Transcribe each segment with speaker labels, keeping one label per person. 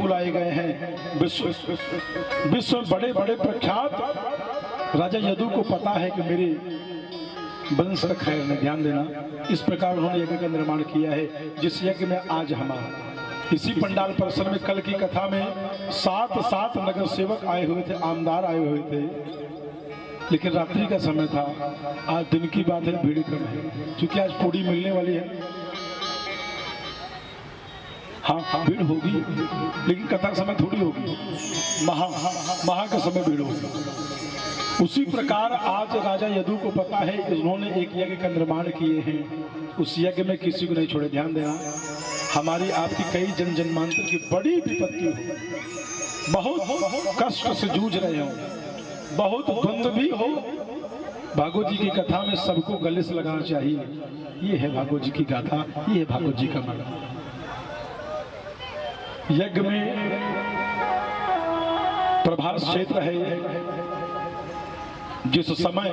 Speaker 1: बुलाए गए हैं। विश्व में बड़े बड़े प्रख्यात राजा यदु को पता है कि मेरे वंश का खैर में ध्यान देना। इस प्रकार उन्होंने यज्ञ का निर्माण किया है, जिस यज्ञ में आज हमारा इसी पंडाल परिसर में कल की कथा में 7 नगर सेवक आए हुए थे, आमदार आए हुए थे, लेकिन रात्रि का समय था। आज दिन की बात है, भीड़ कम है, क्योंकि आज पूड़ी मिलने वाली है। हाँ, भीड़ होगी, लेकिन कथा का समय थोड़ी होगी, महा का समय भीड़ होगी। उसी प्रकार आज राजा यदु को पता है कि उन्होंने एक यज्ञ का निर्माण किए हैं, उस यज्ञ में किसी को नहीं छोड़े। ध्यान देना, हमारी आपकी कई जन जन्मांतर की बड़ी विपत्ति हो, बहुत कष्ट से जूझ रहे हो, बहुत द्वंद्व भी हो, भागवत जी की कथा में सबको गले से लगाना चाहिए। ये है भागवत जी की गाथा, ये है भागवत जी का मन। यज्ञ में प्रभास क्षेत्र है, जिस समय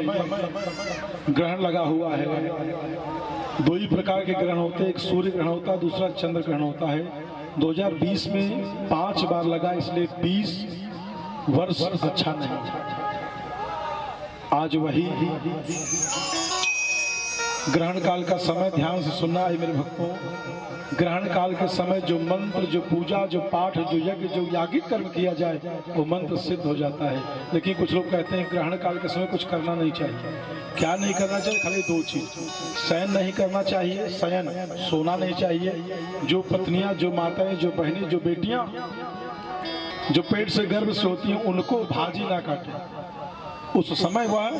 Speaker 1: ग्रहण लगा हुआ है। 2 ही प्रकार के ग्रहण होते हैं, एक सूर्य ग्रहण होता है, दूसरा चंद्र ग्रहण होता है। 2020 में 5 बार लगा, इसलिए 20 वर्ष अच्छा नहीं। आज वही ग्रहण काल का समय, ध्यान से सुनना है मेरे भक्तों। ग्रहण काल के समय जो मंत्र, जो पूजा, जो पाठ, जो यज्ञ, जो यागिक कर्म किया जाए, वो मंत्र सिद्ध हो जाता है। लेकिन कुछ लोग कहते हैं ग्रहण काल के समय कुछ करना नहीं चाहिए। क्या नहीं करना चाहिए? खाली 2 चीज, शयन नहीं करना चाहिए, शयन सोना नहीं चाहिए। जो पत्नियां, जो माताएं, जो बहनें, जो बेटियां जो पेट से गर्भ से होती हैं, उनको भाजी ना काटे। उस समय वह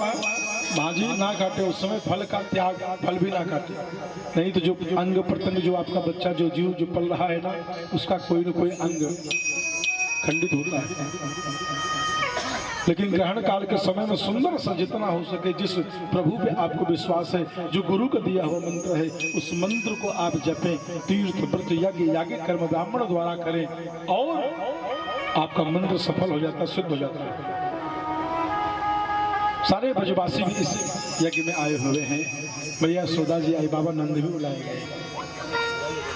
Speaker 1: भाजी ना काटे, उस समय फल का त्याग, फल भी ना काटे। नहीं तो जो अंग प्रत्यंग, जो आपका बच्चा, जो जीव जो पल रहा है ना, उसका कोई न कोई अंग खंडित होता है। लेकिन ग्रहण काल के समय में सुंदर सा जितना हो सके, जिस प्रभु पे आपको विश्वास है, जो गुरु का दिया हुआ मंत्र है, उस मंत्र को आप जपें। तीर्थ व्रत यज्ञ यागिक कर्म ब्राह्मण द्वारा करें और आपका मंत्र सफल हो जाता है, सिद्ध हो जाता है। सारे ब्रजवासी भी इस यज्ञ में आए हुए हैं। मैया यशोदा जी आई, बाबा नंद भी बुलाए गए।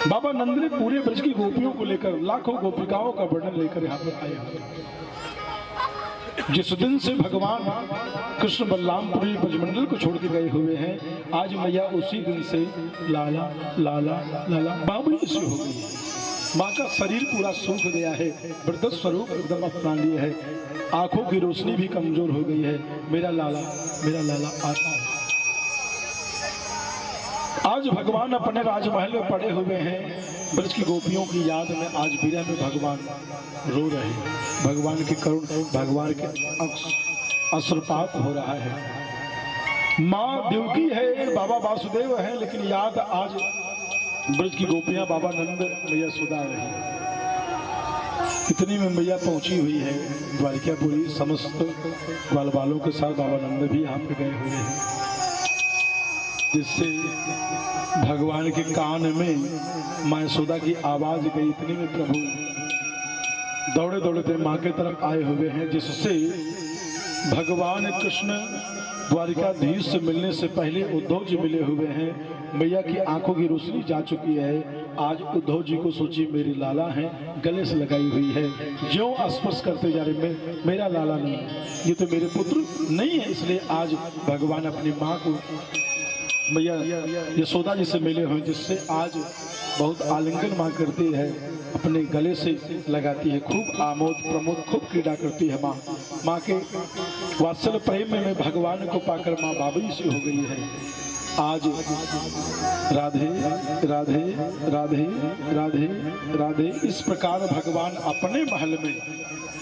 Speaker 1: बाबा नंद ने पूरे ब्रज की गोपियों को लेकर, लाखों गोपिकाओं का वर्णन लेकर यहाँ पर आए हुए हैं। जिस दिन से भगवान कृष्ण बलरामपुरी ब्रजमंडल को छोड़ के गए हुए हैं, आज मैया उसी दिन से लाला लाला लाला बाबू से हो गई है। माँ का शरीर पूरा सूख गया है, वृद्ध स्वरूप एकदम अपना लिया है, आंखों की रोशनी भी कमजोर हो गई है। मेरा लाला आता है। आज भगवान अपने राजमहल में पड़े हुए हैं, ब्रज की गोपियों की याद में आज विरह में भगवान रो रहे हैं। भगवान के करुण, भगवान के अश्रुपात हो रहा है। माँ देवकी है, बाबा वासुदेव है, लेकिन याद आज ब्रज की गोपियां बाबा नंद, मैया यशोदा रही। इतनी में मैया पहुंची हुई है द्वारिकापुरी, समस्त ग्वाल बालों के साथ बाबा नंद भी यहाँ पे गए हुए हैं, जिससे भगवान के कान में माँ यशोदा की आवाज गई। इतनी में प्रभु दौड़े दौड़े माँ के तरफ आए हुए हैं, जिससे भगवान कृष्ण द्वारिकाधीश से मिलने से पहले उद्धव जी मिले हुए हैं। मैया की आंखों की रोशनी जा चुकी है। आज उद्धव जी को सोची मेरी लाला है, गले से लगाई हुई है, ज्यों स्पर्श करते जा रहे, मेरा लाला नहीं, ये तो मेरे पुत्र नहीं है। इसलिए आज भगवान अपनी माँ को, मैया यशोदा जी से मिले हुए, जिससे आज बहुत आलिंगन माँ करती है, अपने गले से लगाती है, खूब आमोद प्रमोद, खूब क्रीड़ा करती है। माँ के वात्सल्य प्रेम में भगवान को पाकर माँ बाबरी से हो गई है। आज राधे राधे राधे राधे राधे, इस प्रकार भगवान अपने महल में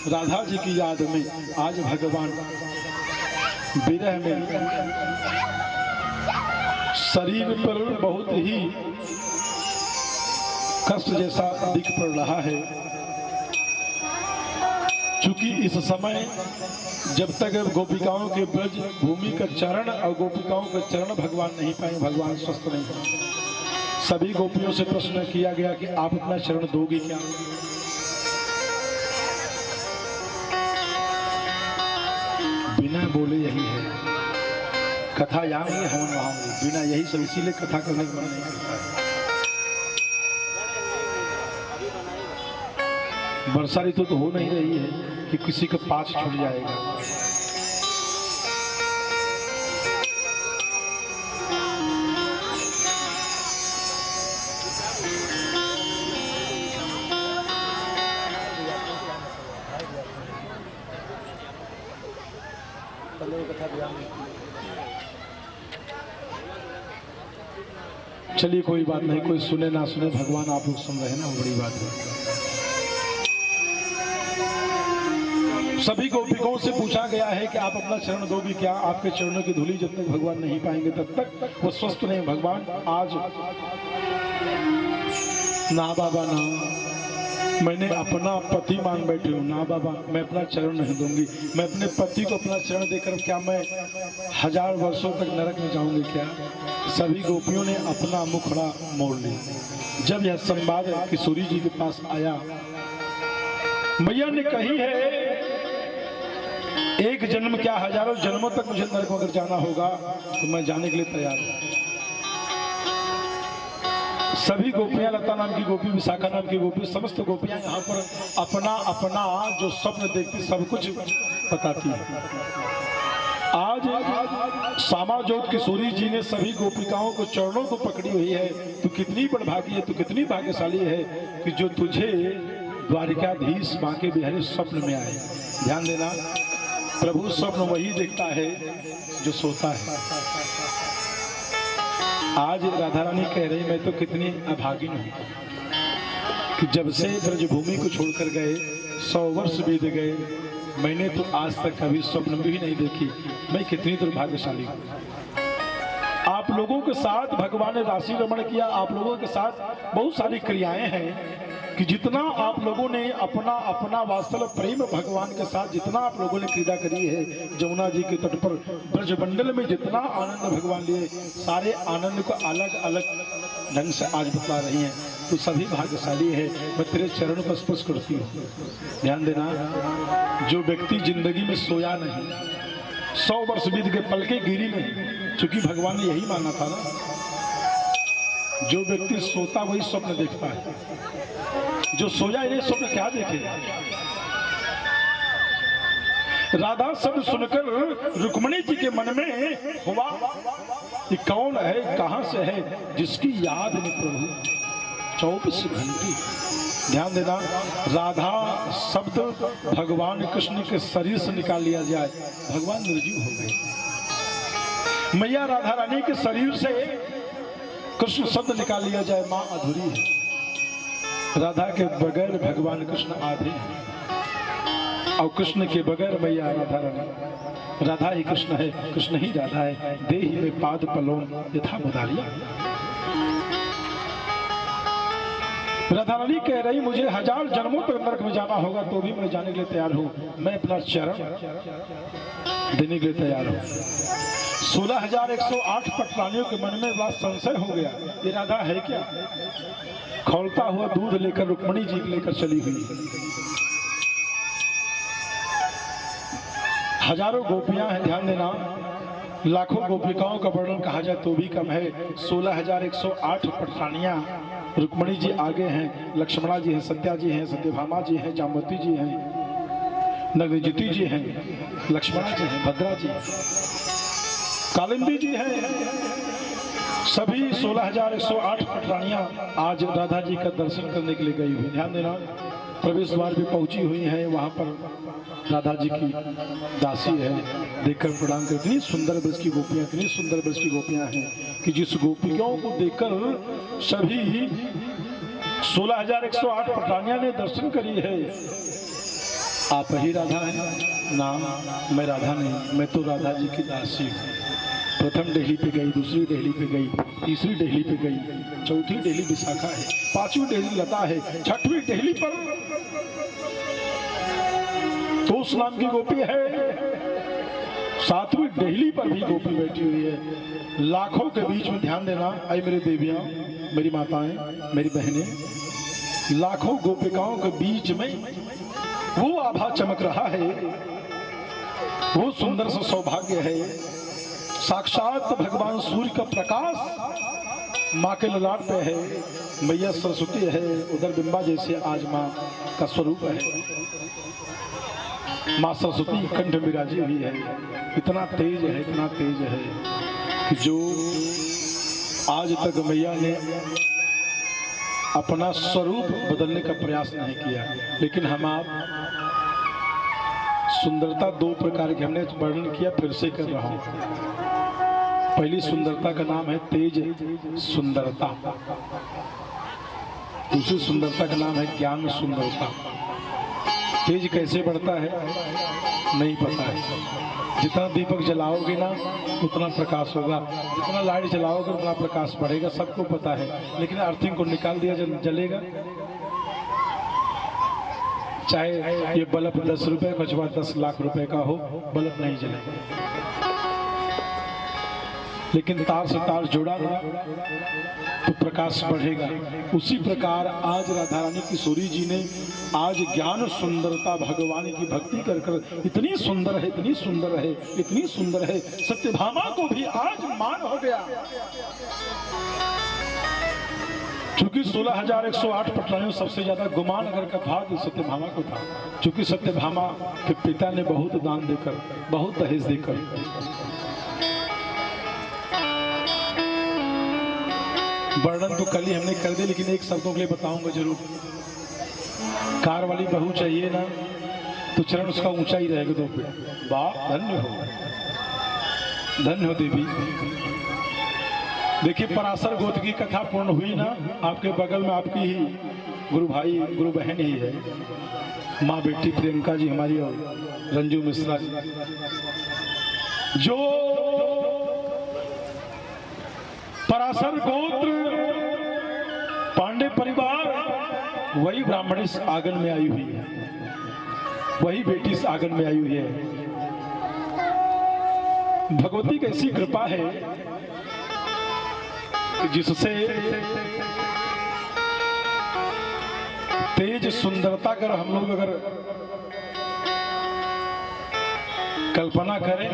Speaker 1: राधा जी की याद में आज भगवान विरह में शरीर पर बहुत ही कष्ट जैसा दिख पड़ रहा है। क्योंकि इस समय जब तक गोपिकाओं के ब्रज भूमि का चरण और गोपिकाओं का चरण भगवान नहीं पाए, भगवान स्वस्थ नहीं है। सभी गोपियों से प्रश्न किया गया कि आप अपना चरण दोगे क्या? बिना बोले यही है, कथा यहाँ हवन वहां, बिना यही सब, इसीलिए कथा करने का मन नहीं करता है। वर्षा ऋतु तो हो नहीं रही है कि किसी का पास छूट जाएगा। चलिए कोई बात नहीं, कोई सुने ना सुने, भगवान आप लोग सुन रहे हैं ना, वो बड़ी बात है। सभी गोपिकों से पूछा गया है कि आप अपना चरण दोगे क्या? आपके चरणों की धूली जब तक भगवान नहीं पाएंगे तब तक वो स्वस्थ नहीं। भगवान आज ना बाबा ना, मैंने अपना पति मान बैठी हूँ, ना बाबा मैं अपना चरण नहीं दूंगी। मैं अपने पति को अपना चरण देकर क्या मैं 1000 वर्षों तक नरक में जाऊंगी क्या? सभी गोपियों ने अपना मुखड़ा मोड़ लिया। जब यह संवाद किशोरी जी के पास आया, मैया ने कही है एक जन्म क्या 1000 जन्मों तक मुझे नरक में अगर जाना होगा तो मैं जाने के लिए तैयार हूं। सभी गोपियां, लता नाम की गोपी, विशाखा नाम की गोपी, समस्त गोपियां यहाँ पर अपना अपना जो स्वप्न देखती सब कुछ बताती है। आज सामाजोत किशोरी जी ने सभी गोपिकाओं को चरणों को पकड़ी हुई है। तू कितनी बड़भागी है, तू कितनी भाग्यशाली है कि जो तुझे द्वारिकाधीश बांके बिहारी स्वप्न में आए। ध्यान देना, प्रभु स्वप्न वही देखता है जो सोता है। आज राधा रानी कह रही मैं तो कितनी अभागिन हूं कि जब से ब्रजभूमि को छोड़कर गए 100 वर्ष बीत गए, मैंने तो आज तक कभी स्वप्न भी नहीं देखी। मैं कितनी दुर्भाग्यशाली हूँ। आप लोगों के साथ भगवान ने राशि रमण किया, आप लोगों के साथ बहुत सारी क्रियाएं हैं कि जितना आप लोगों ने अपना अपना वात्सल प्रेम भगवान के साथ जितना आप लोगों ने क्रीड़ा करी है, जमुना जी के तट पर ब्रजमंडल में जितना आनंद भगवान लिए, सारे आनंद को अलग अलग ढंग से आज बता रही हैं। तो सभी भाग्यशाली है। मैं तेरे चरण पर स्पर्श करती हूँ। ध्यान देना, जो व्यक्ति जिंदगी में सोया नहीं, 100 वर्ष बीत के पलके गिरी नहीं, क्योंकि भगवान ने यही माना था ना, जो व्यक्ति सोता वही स्वप्न देखता है, जो सोया ये स्वप्न क्या देखेगा। राधा शब्द सुनकर रुक्मिणी जी के मन में हुआ कि कौन है, कहां से है, जिसकी याद में प्रभु 24 घंटे। ध्यान देना, राधा शब्द भगवान कृष्ण के शरीर से निकाल लिया जाए, भगवान निर्जीव हो गए। मैया राधा रानी के शरीर से कृष्ण शब्द निकाल लिया जाए, मां अधूरी है। राधा के बगैर भगवान कृष्ण आधे हैं और कृष्ण के बगैर मैया राधा रानी। राधा ही कृष्ण है, कृष्ण ही राधा है। देहि में पाद पलों यथा मुदारिया। राधा रानी कह रही मुझे 1000 जन्मों तक नरक में जाना होगा तो भी मैं जाने के लिए तैयार हूं। मैं अपना चरण देने के लिए तैयार हूं। 16,108 पटरानियों के मन में बड़ा संशय हो गया, ये राधा है क्या? खौलता हुआ दूध लेकर रुक्मिणी जी लेकर चली हुई। हजारों गोपियां हैं, ध्यान देना, लाखों गोपिकाओं का वर्णन कहा जाए तो भी कम है। 16,108 पटरानियां रुक्मिणी जी आगे हैं, लक्ष्मणा जी हैं, सत्या जी हैं, सत्यभामा जी हैं, जामवती जी हैं, नगरजिती जी हैं, लक्ष्मणा जी हैं, भद्रा जी, कालिंदी जी हैं। सभी 16,108 पटरानियां आज राधा जी का दर्शन करने के लिए गई हुई। ध्यान देना, प्रवेश द्वार भी पहुंची हुई है। वहां पर राधा जी की दासी है, देखकर प्रणाम कर। इतनी सुंदर ब्रज की गोपियां, इतनी सुंदर ब्रज की गोपियां हैं कि जिस गोपियों को देखकर सभी 16,108 पटरानियां ने दर्शन करी है। आप ही राधा हैं? नाम मैं राधा नहीं, मैं तो राधा जी की दासी हूँ। प्रथम डेहली पे गई, दूसरी डेहली पे गई, तीसरी डेहली पे गई, चौथी डेहली विशाखा है, 5वीं डेहली लता है, 6वीं डेहली पर तोस नाम की गोपी है, 7वीं डेहली पर भी गोपी बैठी हुई है। लाखों के बीच में, ध्यान देना, आई मेरी देवियां, मेरी माताएं, मेरी बहनें, लाखों गोपिकाओं के बीच में वो आभा चमक रहा है, वो सुंदर सा सौभाग्य है। साक्षात भगवान सूर्य का प्रकाश माँ के ललाट पे है मैया सरस्वती है, उधर बिंबा जैसे आज माँ का स्वरूप है। माँ सरस्वती कंठ विराजी हुई है, इतना तेज है, इतना तेज है कि जो आज तक मैया ने अपना स्वरूप बदलने का प्रयास नहीं किया। लेकिन हम आप सुंदरता दो प्रकार की हमने वर्णन किया, फिर से कर रहा हूं। पहली सुंदरता का नाम है तेज सुंदरता, दूसरी सुंदरता का नाम है ज्ञान सुंदरता। तेज कैसे बढ़ता है नहीं पता है। जितना दीपक जलाओगे ना उतना प्रकाश होगा, जितना लाइट जलाओगे उतना प्रकाश बढ़ेगा, सबको पता है। लेकिन अर्थिंग को निकाल दिया जलेगा। चाहे ये बल्ब 10 रुपए का अथवा 10 लाख रुपए का हो, बल्ब नहीं जलेगा। लेकिन तार से तार जोड़ा ना तो प्रकाश बढ़ेगा। उसी प्रकार आज राधा रानी किशोरी जी ने आज ज्ञान सुंदरता भगवान की भक्ति कर कर इतनी सुंदर है, इतनी सुंदर है, इतनी सुंदर है, सत्यभामा को भी आज मान हो गया। क्योंकि 16,108 पटरानियों सबसे ज्यादा गुमान अगर का भाग सत्यभामा को था। क्योंकि सत्यभामा के पिता ने बहुत दान देकर, बहुत दहेज देकर वर्णन तो कल ही हमने कर दिया, लेकिन एक शब्दों के लिए बताऊंगा जरूर। कार वाली बहू चाहिए ना तो चरण उसका ऊंचा ही रहेगा 2 फीट। वाह, धन्य हो, धन्य हो देवी। देखिए पराशर गोत्र की कथा पूर्ण हुई ना, आपके बगल में आपकी ही गुरु भाई गुरु बहन ही है, माँ बेटी प्रियंका जी हमारी और रंजू मिश्रा जी, जो पराशर गोत्र पांडे परिवार वही ब्राह्मण इस आंगन में आई हुई है, वही बेटी इस आंगन में आई हुई है। भगवती की ऐसी कृपा है जिससे तेज सुंदरता कर हम लोग अगर कल्पना करें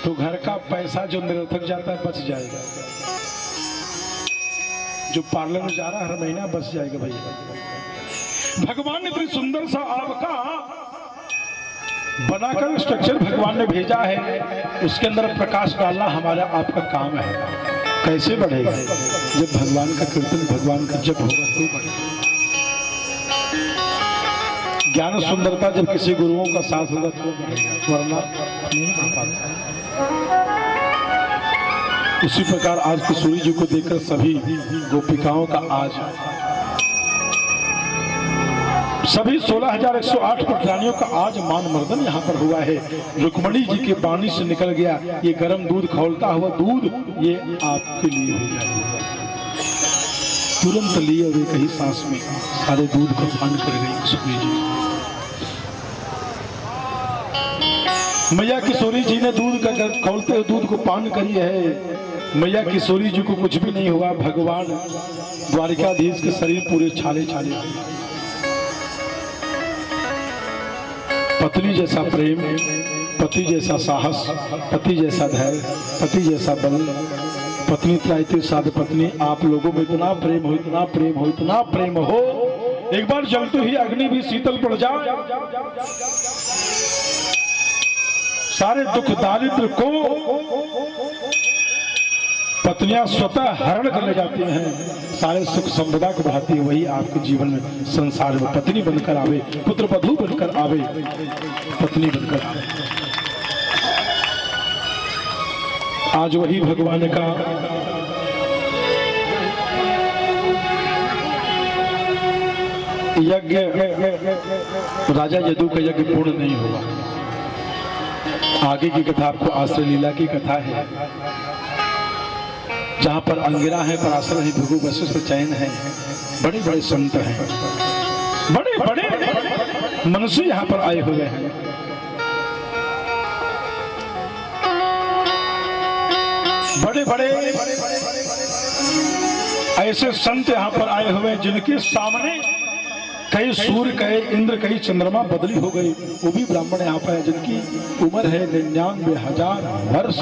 Speaker 1: तो घर का पैसा जो निरर्थक जाता है बच जाएगा। जो पार्लर में जा रहा है हर महीना बच जाएगा भैया। भगवान ने इतनी सुंदर सा आपका बनाकर स्ट्रक्चर भगवान ने भेजा है, उसके अंदर प्रकाश डालना हमारा आपका काम है। कैसे बढ़ेगा? जब भगवान का कीर्तन भगवान का जप होगा तो बढ़ेगा। ज्ञान सुंदरता जब किसी गुरुओं का साथ होगा तो बढ़ेगा, वरना नहीं बढ़ पाता। उसी प्रकार आज किशोरी जी को देखकर सभी गोपिकाओं का आज सभी 16,108 पटरानियों का आज मान मर्दन यहाँ पर हुआ है। रुक्मणी जी के पानी से निकल गया ये गर्म दूध, खौलता हुआ दूध, ये आपके लिए हो जाएगा। तुरंत लिए और एक ही सांस में सारे दूध को पान कर गई किशोरी जी। मैया किशोरी जी ने दूध का खौलते हुए दूध को पान करी है। मैया किशोरी जी को कुछ भी नहीं हुआ। भगवान द्वारिकाधीश के शरीर पूरे छाले छाले। पत्नी जैसा प्रेम, पति जैसा साहस, पति जैसा धैर्य, पति जैसा बल, पत्नी त्रायते साध पत्नी। आप लोगों में इतना प्रेम हो, इतना प्रेम हो, इतना प्रेम हो, एक बार जलते ही अग्नि भी शीतल पड़ जाए। सारे दुख दारिद्र को पत्नियां स्वतः हरण कर ले जाती हैं, सारे सुख संपदा को बढ़ाती है। वही आपके जीवन में संसार में पत्नी बनकर आवे, पुत्र वधू बनकर आवे, पत्नी बनकर आवे। आज वही भगवान का यज्ञ, राजा यदु का यज्ञ पूर्ण नहीं हुआ। आगे की कथा आपको आश्रय लीला की कथा है, जहां पर अंगिरा है, पराशर है, भृगु वशिष्ठ चयन है, बड़े बड़े संत हैं, बड़े बड़े मनुष्य यहां पर आए हुए हैं। बड़े बड़े ऐसे संत यहां पर आए हुए हैं जिनके सामने कई सूर्य, कई इंद्र, कई चंद्रमा बदली हो गई। वो भी ब्राह्मण यहाँ पर है जिनकी उम्र है 99,000 वर्ष।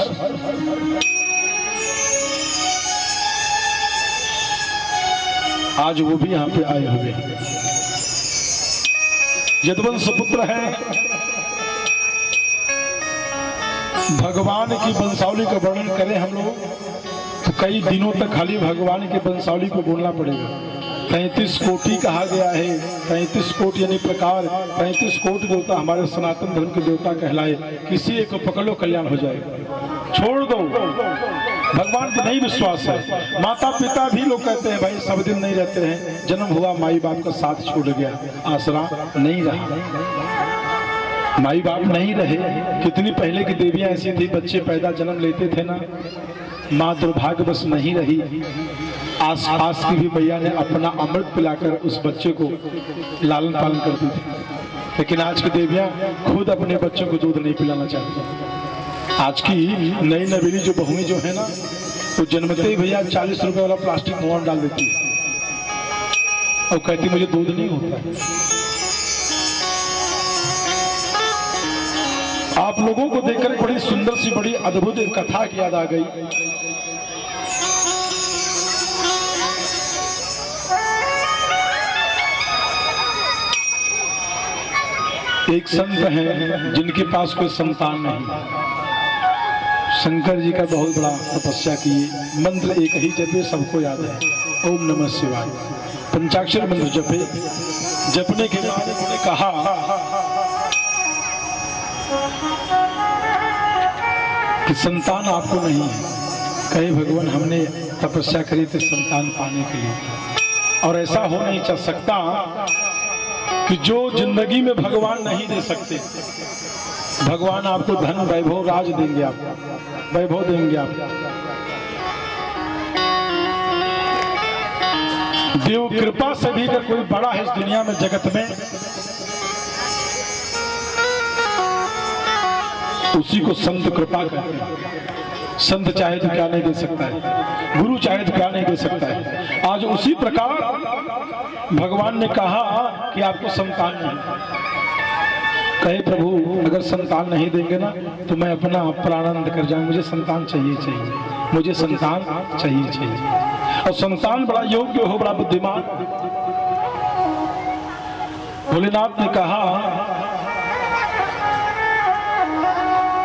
Speaker 1: आज वो भी यहाँ पे आए हुए हैं। यदुवंश पुत्र है, भगवान की वंशावली का वर्णन करें हम लोग तो कई दिनों तक खाली भगवान की वंशावली को बोलना पड़ेगा। 33 कोटि कहा गया है, 33 कोटि यानी प्रकार, 33 कोटि देवता हमारे सनातन धर्म के देवता कहलाए। किसी एक को पकड़ लो कल्याण हो जाएगा, छोड़ दो। भगवान पर नहीं विश्वास है। माता पिता भी लोग कहते हैं भाई सब दिन नहीं रहते हैं, जन्म हुआ माई बाप का साथ छूट गया, आसरा नहीं रहा, माई बाप नहीं रहे। कितनी पहले की देवियां ऐसी थी, बच्चे पैदा जन्म लेते थे ना, माँ दुर्भाग्य बस नहीं रही, आस पास की भी मैया ने अपना अमृत पिलाकर उस बच्चे को लालन पालन करती थी। लेकिन आज की देवियां खुद अपने बच्चों को दूध नहीं पिलाना चाहती। आज की नई नवेली जो बहुएं जो है ना, वो जन्मते ही भैया 40 रुपए वाला प्लास्टिक मुंह डाल देती है और कहती मुझे दूध नहीं होता। आप लोगों को देखकर बड़ी सुंदर सी बड़ी अद्भुत कथा की याद आ गई। एक संत हैं जिनके पास कोई संतान नहीं, शंकर जी का बहुत बड़ा तपस्या किए, मंत्र एक ही जपे, सबको याद है, ओम नमः शिवाय, पंचाक्षर मंत्र जपे। जपने के बाद उन्होंने कहा कि संतान आपको नहीं है। कहे भगवान हमने तपस्या करी थी संतान पाने के लिए, और ऐसा हो नहीं चल सकता कि जो जिंदगी में भगवान नहीं दे सकते, भगवान आपको धन वैभव राज देंगे, आपको वैभव देंगे। आपको देव कृपा से भी अगर कोई बड़ा है इस दुनिया में जगत में, उसी को संत कृपा कहते हैं। संत चाहे तो क्या नहीं दे सकता है, गुरु चाहे तो क्या नहीं दे सकता है। आज उसी प्रकार भगवान ने कहा कि आपको संतान नहीं। कहे प्रभु अगर संतान नहीं देंगे ना तो मैं अपना प्राणानंद कर जाऊं, मुझे संतान चाहिए चाहिए, मुझे संतान चाहिए चाहिए। और संतान बड़ा योग्य हो, बड़ा बुद्धिमान। भोलेनाथ ने कहा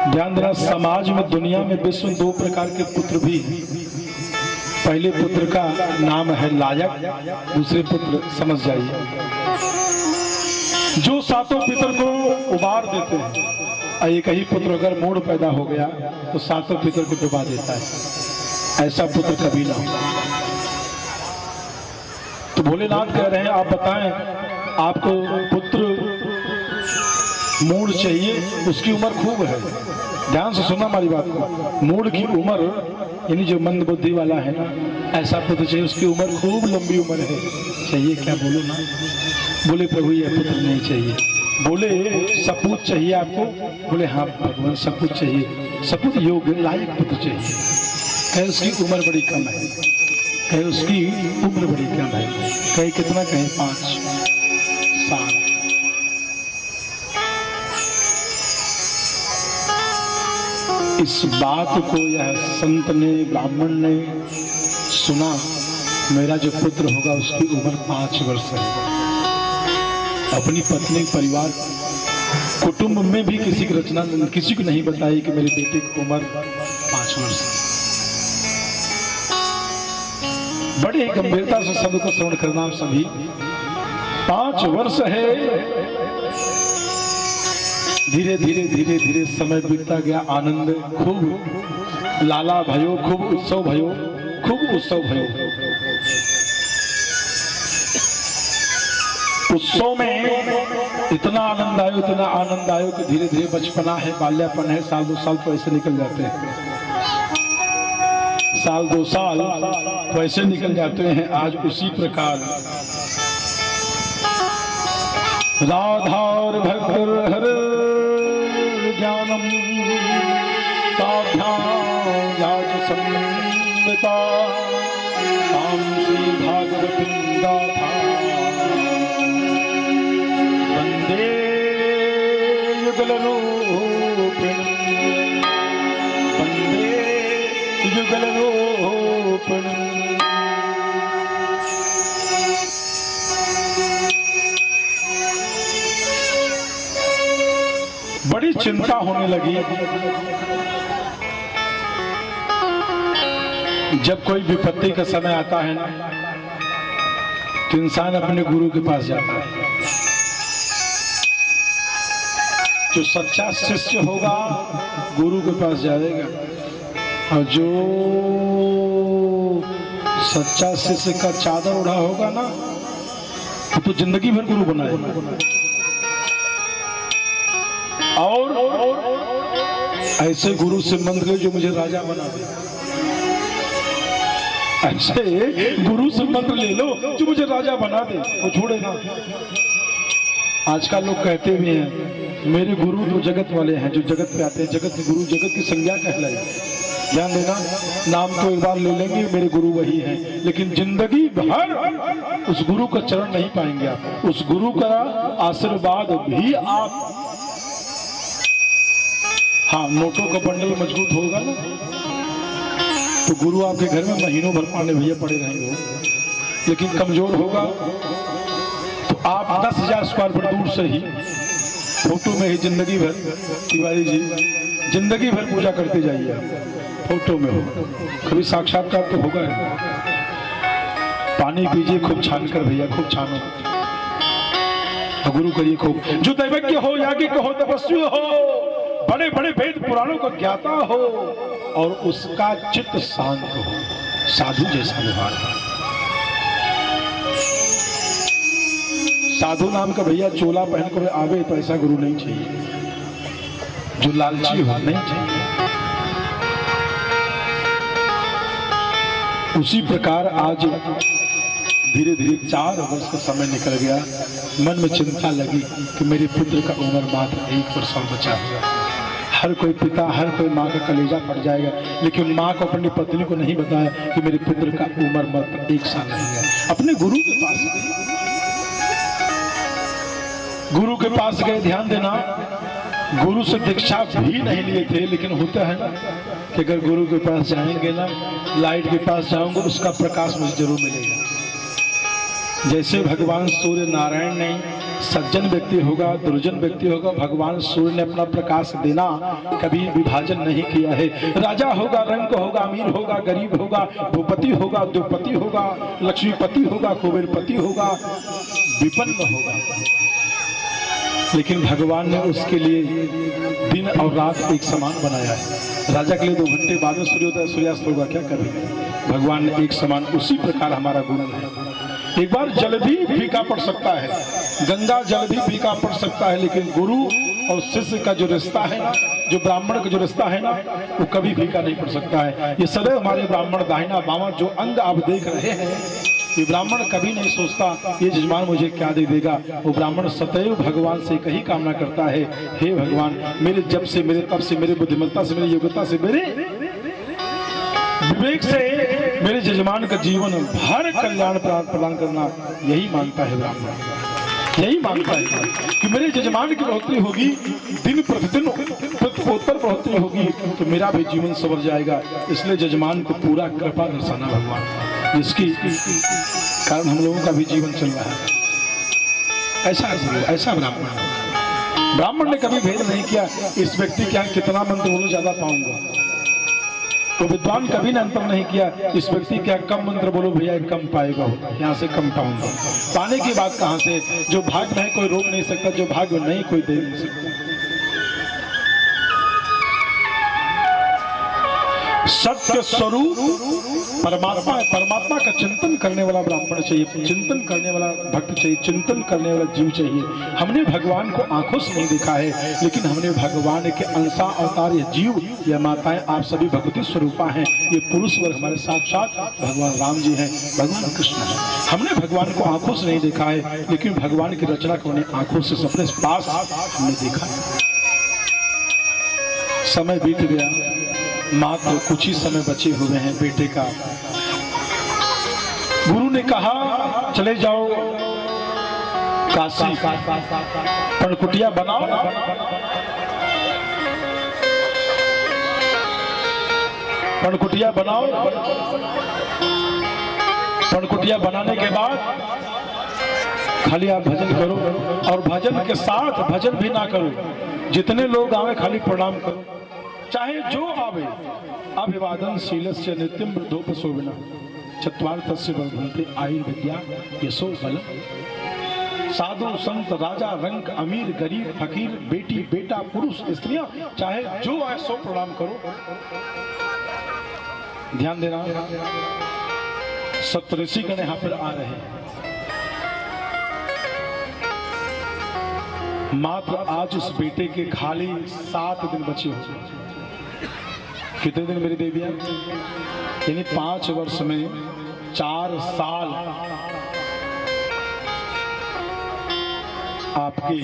Speaker 1: ध्यान देना, समाज में दुनिया में विश्व में 2 प्रकार के पुत्र भी हैं। पहले पुत्र का नाम है लायक, दूसरे पुत्र समझ जाइए जो सातों पितर को उबार देते हैं। एक ही पुत्र अगर मूड पैदा हो गया तो सातों पितर को डुबा देता है, ऐसा पुत्र कभी ना हो। तो भोलेनाथ कह रहे हैं आप बताएं आपको पुत्र मूड चाहिए, उसकी उम्र खूब है, ध्यान से सुनना हमारी बात को। मूड की उम्र यानी जो मंद बुद्धि वाला है ना, ऐसा पुत्र चाहिए, उसकी उम्र खूब लंबी उम्र है। चाहिए क्या बोलो ना? बोले प्रभु ये पुत्र नहीं चाहिए। बोले सपूत चाहिए आपको? बोले हाँ भगवान सपूत चाहिए, सपूत योग्य लायक पुत्र चाहिए। कहे उसकी उम्र बड़ी कम है, कहे उसकी उम्र बड़ी कम है, कहे कितना, कहे 5 साल। इस बात को यह संत ने, ब्राह्मण ने सुना, मेरा जो पुत्र होगा उसकी उम्र 5 वर्ष है। अपनी पत्नी, परिवार, कुटुंब में भी किसी की रचना किसी को नहीं बताई कि मेरे बेटे की उम्र 5 वर्ष है। बड़े गंभीरता से शब्द को श्रवण करना सभी। 5 वर्ष है। धीरे धीरे धीरे धीरे समय बीतता गया, आनंद खूब लाला भयो, खूब उत्सव भयो, खूब उत्सव भयो। उत्सव में इतना आनंद आयो, इतना आनंद आयो कि धीरे धीरे बचपना है, बाल्यापन है, 1 2 साल तो ऐसे निकल जाते हैं, 1 2 साल तो ऐसे निकल जाते हैं। आज उसी प्रकार राधा और भक्त हर ज्ञानम ताभ्याज संविता ताम श्री भागवतीं गाथा वंदे युगल रूपिणी, वंदे युगल रूपिणी। बड़ी चिंता होने लगी। जब कोई विपत्ति का समय आता है ना, तो इंसान अपने गुरु के पास जाता है। जो सच्चा शिष्य होगा गुरु के पास जाएगा, और जो सच्चा शिष्य का चादर उड़ा होगा ना, तो जिंदगी भर गुरु बनाएगा। और ऐसे गुरु से मंत्र जो मुझे राजा बना दे, ऐसे गुरु से मंत्र ले लो जो मुझे राजा बना दे, वो छोड़ेगा। आजकल लोग कहते भी हैं मेरे गुरु तो जगत वाले हैं, जो जगत पे आते हैं, जगत के गुरु, जगत की संज्ञा कहलाई। ध्यान देना, नाम तो एक बार ले लेंगे मेरे गुरु वही हैं, लेकिन जिंदगी भर उस गुरु का चरण नहीं पाएंगे आप, उस गुरु का आशीर्वाद भी आप। हाँ, नोटों का बंडल मजबूत होगा ना, तो गुरु आपके घर में महीनों भर पाने भैया पड़े रहेंगे, लेकिन कमजोर होगा तो आप 10,000 स्क्वायर फुट दूर से ही फोटो में ही जिंदगी भर, तिवारी जी जिंदगी भर पूजा करते जाइए, फोटो में हो, कभी साक्षात्कार तो होगा। पानी पीजिए खूब छान कर भैया, खूब छानो, तो गुरु करिए खूब। जो दैवज्ञ हो, याज्ञिक हो, तपस्वी हो, बड़े बड़े वेद पुराणों का ज्ञाता हो, और उसका चित्त शांत हो, साधु जैसा व्यवहार हो। साधु नाम का भैया चोला पहन कर आवे तो ऐसा गुरु नहीं चाहिए, जो लालची हो, नहीं चाहिए। उसी प्रकार आज धीरे धीरे 4 वर्ष का समय निकल गया। मन में चिंता लगी कि मेरे पुत्र का उम्र मात्र 1 वर्ष बचा हुआ। हर कोई पिता, हर कोई माँ का कलेजा फट जाएगा, लेकिन माँ को अपनी पत्नी को नहीं बताया कि मेरे पुत्र का उम्र मात्र 1 साल नहीं है। अपने गुरु के पास गए, गुरु के पास गए। ध्यान देना, गुरु से दीक्षा भी नहीं लिए थे, लेकिन होता है ना कि अगर गुरु के पास जाएंगे ना, लाइट के पास जाऊंगा उसका प्रकाश मुझे जरूर मिलेगा। जैसे भगवान सूर्य नारायण ने, सज्जन व्यक्ति होगा, दुर्जन व्यक्ति होगा, भगवान सूर्य ने अपना प्रकाश देना कभी विभाजन नहीं किया है। राजा होगा, रंक होगा, अमीर होगा, गरीब होगा, भूपति होगा, द्विपति होगा, लक्ष्मीपति होगा, कुबेरपति होगा, विपन्न होगा, लेकिन भगवान ने उसके लिए दिन और रात एक समान बनाया है। राजा के लिए 2 घंटे बाद में सूर्योदय सूर्यास्त होगा, क्या करेंगे? भगवान ने एक समान, उसी प्रकार हमारा गुरु है। एक बार जल भी फीका पड़ सकता है, गंगा जल भी फीका पड़ सकता है, लेकिन गुरु और शिष्य का जो रिश्ता है ना, जो ब्राह्मण का जो रिश्ता है ना, वो कभी फीका नहीं पड़ सकता है। ये सदैव हमारे ब्राह्मण दाहिना बामा जो अंग आप देख रहे हैं, ये ब्राह्मण कभी नहीं सोचता ये जजमान मुझे क्या दे देगा। वो ब्राह्मण सदैव भगवान से कही कामना करता है, हे भगवान, मेरे जप से, मेरे तप से, मेरे बुद्धिमत्ता से, मेरी योग्यता से, मेरे विवेक से मेरे जजमान का जीवन भर कल्याण प्रदान करना, यही मांगता है ब्राह्मण, यही मांगता है कि मेरे जजमान की बढ़ोतरी होगी, दिन प्रतिदिन उत्तर बढ़ोतरी होगी, तो मेरा भी जीवन संवर जाएगा। इसलिए जजमान को पूरा कृपा दर्शाना भगवान, जिसकी कारण हम लोगों का भी जीवन चल रहा है। ऐसा ब्राह्मण ने कभी भेद नहीं किया, इस व्यक्ति के यहाँ कितना मंत्र बोलो ज्यादा पाऊंगा। तो विद्वान कभी ने अंतर नहीं किया, इस व्यक्ति क्या कम मंत्र बोलो भैया कम पाएगा, यहाँ से कम पाऊंगा। पाने की बात कहाँ से? जो भाग्य में है कोई रोक नहीं सकता, जो भाग्य नहीं कोई दे नहीं सकता। सत्य स्वरूप परमात्मा है, परमात्मा का चिंतन करने वाला ब्राह्मण चाहिए, चिंतन करने वाला भक्त चाहिए, चिंतन करने वाला जीव चाहिए। हमने भगवान को आंखों से नहीं देखा है, लेकिन हमने भगवान के अंशा अवतार, ये जीव, ये माताएं, आप सभी भगवती स्वरूपा हैं। ये पुरुष वर्ग हमारे साक्षात भगवान राम जी हैं, भगवान कृष्ण हैं। हमने भगवान को आंखों से नहीं देखा है, लेकिन भगवान की रचना को हमने आंखों से अपने पास हमने देखा है। समय बीत गया, मात्र कुछ ही समय बचे हुए हैं बेटे का। गुरु ने कहा चले जाओ काशी, पनकुटिया बनाओ। पनकुटिया बनाओ। पनकुटिया बनाने के बाद खाली आप भजन करो, और भजन के साथ भजन भी ना करो, जितने लोग आवे खाली प्रणाम करो, चाहे जो आवे। अभिवादन शीलस्य नित्यम वृद्धोपशोभिना चत्वार्थस्य वर्धन्ते आयुर्विद्या यशो बलम। साधु संत राजा रंक अमीर गरीब फकीर बेटी बेटा पुरुष स्त्रियां चाहे जो आए सो प्रणाम करो। ध्यान देना, सप्तऋषि गण यहां पर आ रहे हैं। मात्र आज उस बेटे के खाली 7 दिन बचे हो। कितने दिन मेरी देवियां? यानी 5 वर्ष में 4 साल आपके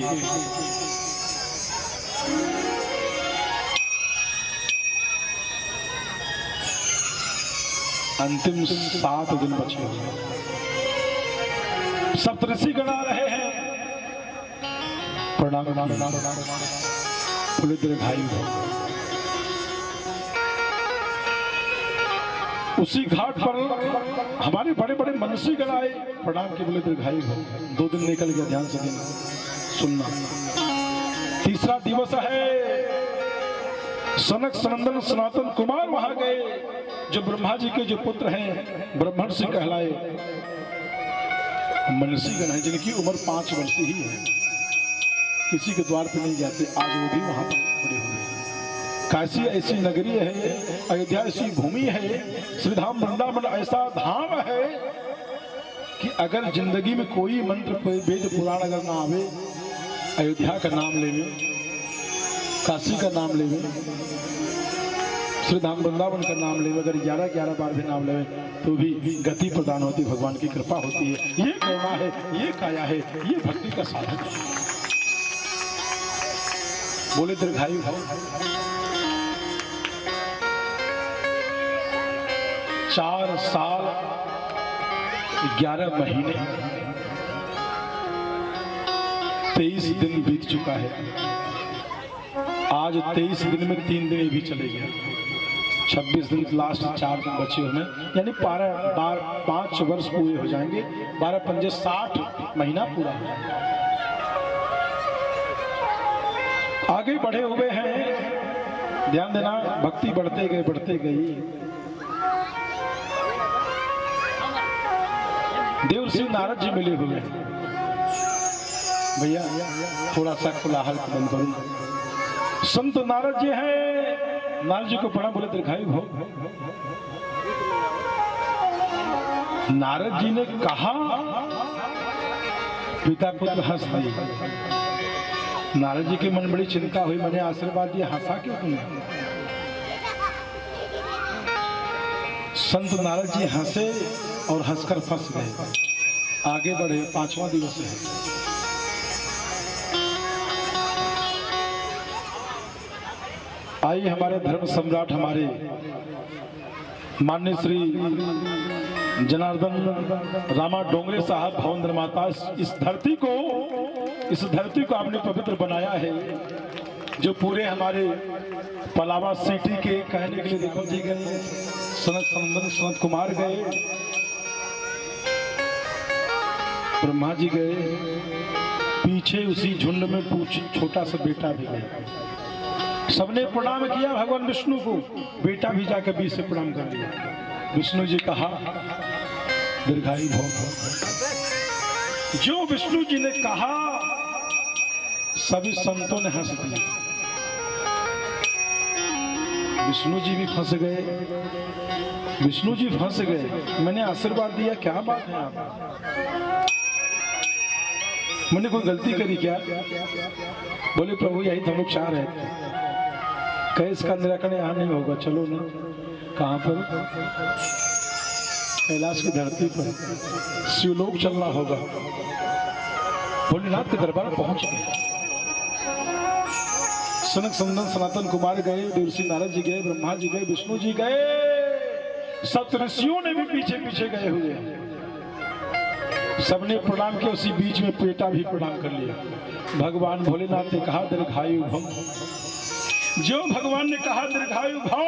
Speaker 1: अंतिम 7 दिन बचे हुए। सप्तऋषि गण आ रहे हैं। प्रणाम पुलिस दीर्घायु हो। उसी घाट पर हमारे बड़े बड़े मनुष्य गण आए। प्रणाम के बोले दीर्घायु हो। 2 दिन निकल गया, ध्यान से सुनना। तीसरा दिवस है, सनक सनंदन सनातन कुमार वहां गए, जो ब्रह्मा जी के जो पुत्र हैं, ब्रह्मर्षि कहलाए मनुष्य गण है, जिनकी उम्र 5 वर्ष ही है। किसी के द्वार पे नहीं जाते, आज वो भी वहां पर खड़े हुए। काशी ऐसी नगरी है, अयोध्या ऐसी भूमि है, श्रीधाम वृंदावन ऐसा धाम है कि अगर जिंदगी में कोई मंत्र वेद पुराण अगर ना आवे, अयोध्या का नाम लेवे, काशी का नाम लेवे, श्रीधाम वृंदावन का नाम लेवे, अगर 11-11 बार भी नाम लेवे तो भी गति प्रदान होती, भगवान की कृपा होती है। ये करुणा है, ये काया है, ये भक्ति का साधन है। बोले दीर्घायु हो। 4 साल 11 महीने 23 दिन बीत चुका है। आज 23 दिन में 3 दिन भी चले गए। 26 दिन, लास्ट 4 दिन बचे हुए, यानी 5 वर्ष पूरे हो जाएंगे। 12 पंजे 60 महीना पूरा हो जाएगा। आगे बढ़े हुए हैं। ध्यान देना, भक्ति बढ़ते गई। देवर्षि नारद जी मिले हुए हैं। भैया थोड़ा सा कोलाहल बंद करूं। संत नारद जी हैं। नारद जी को प्रणाम, बोले दीर्घायु हो। नारद जी ने कहा, पिता पुत्र हंस दिए। नारद जी के मन बड़ी चिंता हुई, मैंने आशीर्वाद दिया, हंसा क्यों तुमने? संत नारद जी हंसे और हंसकर फंस गए। आगे बढ़े, 5वां दिवस है। आइए हमारे धर्म सम्राट, हमारे माननीय श्री जनार्दन रामा डोंगरे साहब भवन निर्माता, इस धरती को आपने पवित्र बनाया है। जो पूरे हमारे पलावा सिटी के कहने के लिए देखो जी गए, सनत कुमार गए, ब्रह्मा जी गए, पीछे उसी झुंड में छोटा सा बेटा भी गया। सबने प्रणाम किया भगवान विष्णु को, बेटा भी जाकर बीच से प्रणाम कर दिया। विष्णु जी कहा दीर्घायु भव। जो विष्णु जी ने कहा सभी संतों ने हंस दिया। विष्णु जी भी फंस गए। विष्णु जी फंस गए, मैंने आशीर्वाद दिया, क्या बात है आप? मैंने कोई गलती करी क्या? बोले प्रभु यही तो हम लोग चाह रहे थे। कहे इसका निराकरण यहाँ नहीं होगा, चलो ना। कहाँ पर? कैलाश की धरती पर शिवलोक चलना होगा। भोलेनाथ के दरबार पहुंच गए। सनक सनंदन सनातन कुमार गए, देवर्षि नारद जी गए, ब्रह्मा जी गए, विष्णु जी गए, सप्तऋषियों ने भी पीछे पीछे गए हुए हैं। सबने प्रणाम किया, उसी बीच में बेटा भी प्रणाम कर लिया। भगवान भोलेनाथ ने कहा दीर्घायु भव। जो भगवान ने कहा दीर्घायु भव,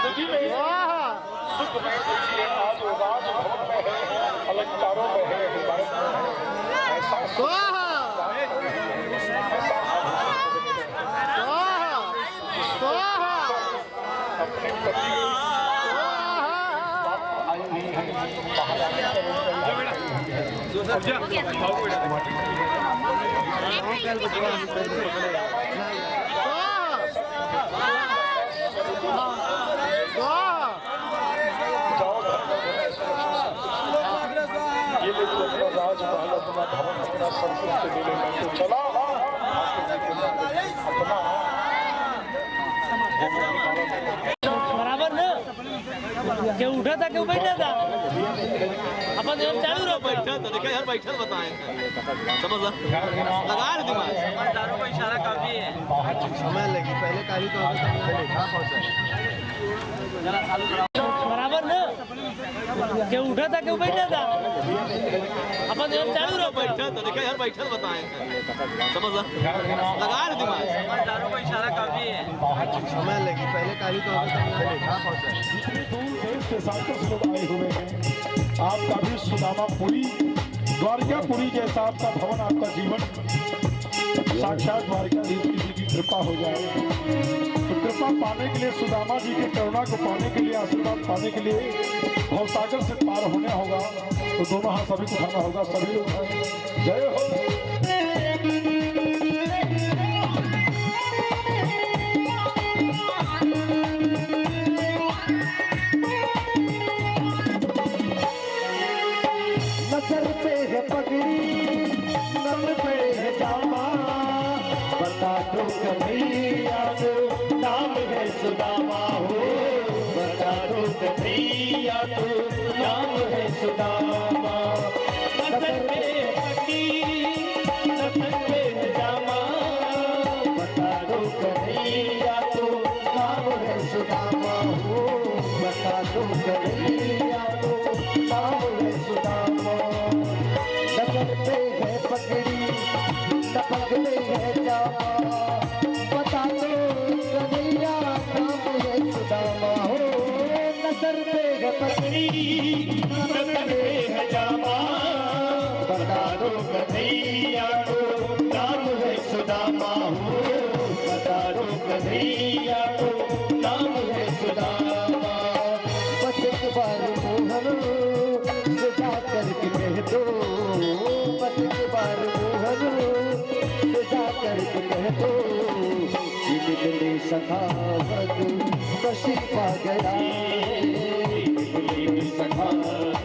Speaker 1: जिंदगी में सुख में देखिए आज राजभवन में है, अलंकारों में है, हिमायत में है, ऐसा अपने पति आई हुई है ये देखो अपना राजमहल, अपना भवन, अपना सब कुछ मिले मैं तो चला अपना
Speaker 2: बराबर ना क्यों उठा था क्यों बैठा था अपन यार चालू रहो बैठा तो देखा यार बैठा बताएं समझ लगा रहे दिमाग समझदारों का इशारा काफी है समय लगी पहले काली तो बराबर ना क्यों उठा था क्यों बैठा था अपन यार चालू रहो बैठा तो देखा यार बैठा बताएं समझ लगा रहे दिमाग समझदारों का इशारा काफी है समय लगी पहले काली तो
Speaker 1: के साथ लोग आए हुए हैं। आपका भी सुदामापुरी द्वारकापुरी जैसा आपका भवन, आपका जीवन साक्षात द्वारकाधीश जी की कृपा हो जाए। तो कृपा पाने के लिए, सुदामा जी की करुणा को पाने के लिए, आशीर्वाद पाने के लिए भवसागर से पार होने होगा। तो दोनों हाथ सभी को उठाना होगा, सभी लोग जय हो।
Speaker 3: सर पे है पगड़ी, सर पे है जामा, बता दो कन्हैया तो नाम है सुदामा हो, बता दो कन्हैया तो नाम है सुदामा। सर पे पगड़ी, सर पे है जामा, बता दो कन्हैया तो नाम है सुदामा हो, बता दो कन्हैया तो नाम है सुदामा। सर पे है पगड़ी, टपक में है जामा, बता दो कन्हैया नाम है सुदामा हो। सर पे है पगड़ी, टपक में है जामा, बता दो कन्हैया को नाम है सुदामा हो, बता दो कन्हैया को नाम है सुदामा। बस एक बार मोहन सजा करके कह दो, बस एक बार मोहन सजा करके कह दो, ये बिगड़े सखावत बसी पा गया, बिगड़े सखावत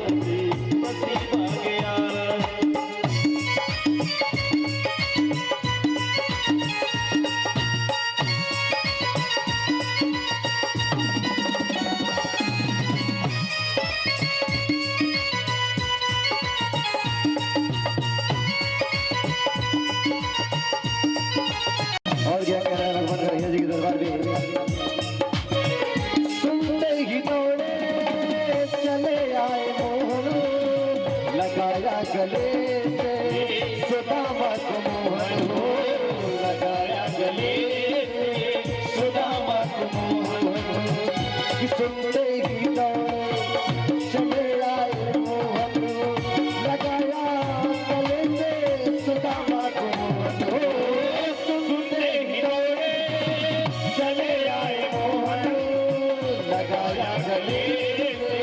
Speaker 3: बसी पा गया। और क्या कह रहा है भगवान कन्हैया जी के दरबार में? सुनते ही दौड़े चले आए मोहन, लगाया गले से सुदामा को मोहन हो, लगाया गले से सुदामा को मोहन। सुनते ही दौड़े चले आए मोहन, लगाया गले से सुदामा को मोहन हो। चले आए मोहन, लगाया गले से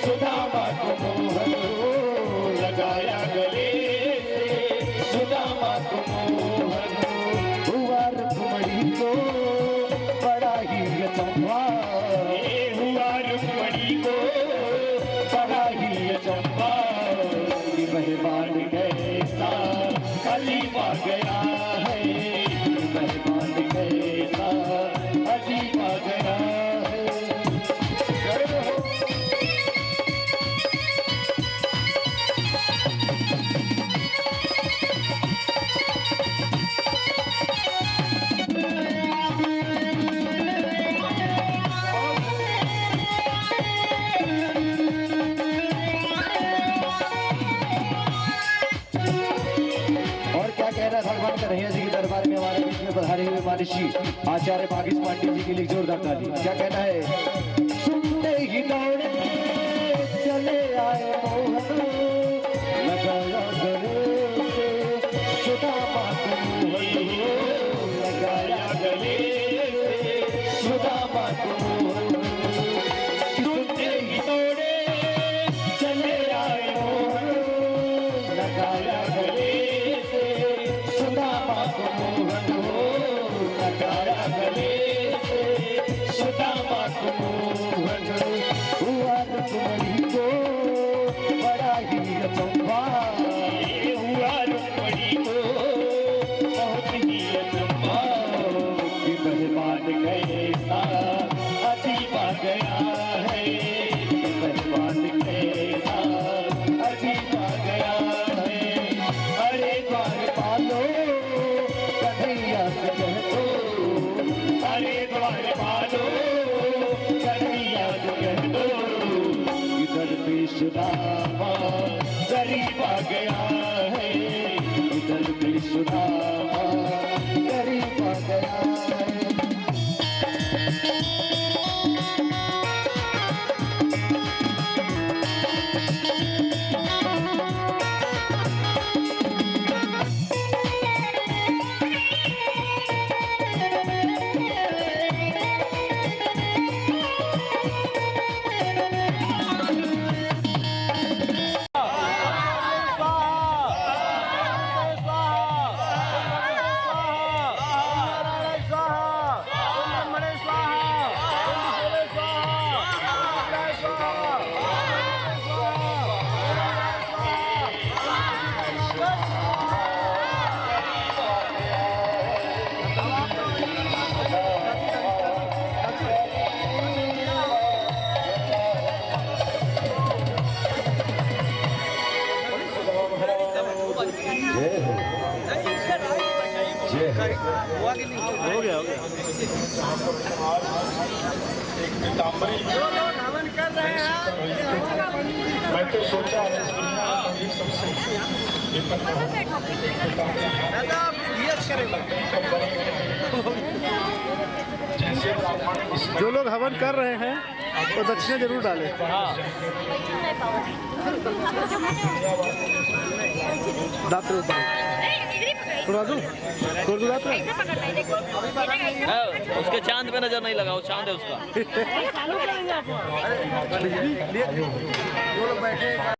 Speaker 3: सुदामा को मोहन हो, लगाया गले से सुदामा को मोहन। हुआ रुक्मणी को बड़ा ही अचंभा, हुआ रुक्मणी को बड़ा ही अचंभा, मेहमान कैसा अजीब आ गया है, मेहमान कैसा अजीब आ गया है। और क्या कह रहा है भगवान कन्हैया जी के दरबार में हमारे बीच में पधारे हुए महर्षि आचार्य भागीश पांडे जी के लिए जोरदार ताली। क्या कहना है? मोहन हुआ रुक्मणी को बड़ा ही अचंभा, हुआ रुक्मणी को बहुत ही अचंभा, कि मेहमान कैसा अजीब आ गया है, मेहमान कैसा अजीब आ गया है। अरे द्वार पालो कन्हैया से कह दो, अरे द्वार पालो कन्हैया से कह दो, इधर कृष्णामा गरीब आ गया है, इधर कृष्णामा गरीब आ गया है।
Speaker 2: हो गया
Speaker 1: एक पीताम्बरी
Speaker 2: हवन कर रहे हैं।
Speaker 1: मैं तो सोचा है इस दुनिया में सबसे
Speaker 2: दादा आप रियाज करेंगे।
Speaker 1: जैसे
Speaker 4: जो लोग हवन कर रहे हैं तो दक्षिणा जरूर डालें। दात्र राजू दात्र
Speaker 2: उसके चांद पे नजर नहीं लगा, वो चांद है उसका।
Speaker 4: लोग बैठे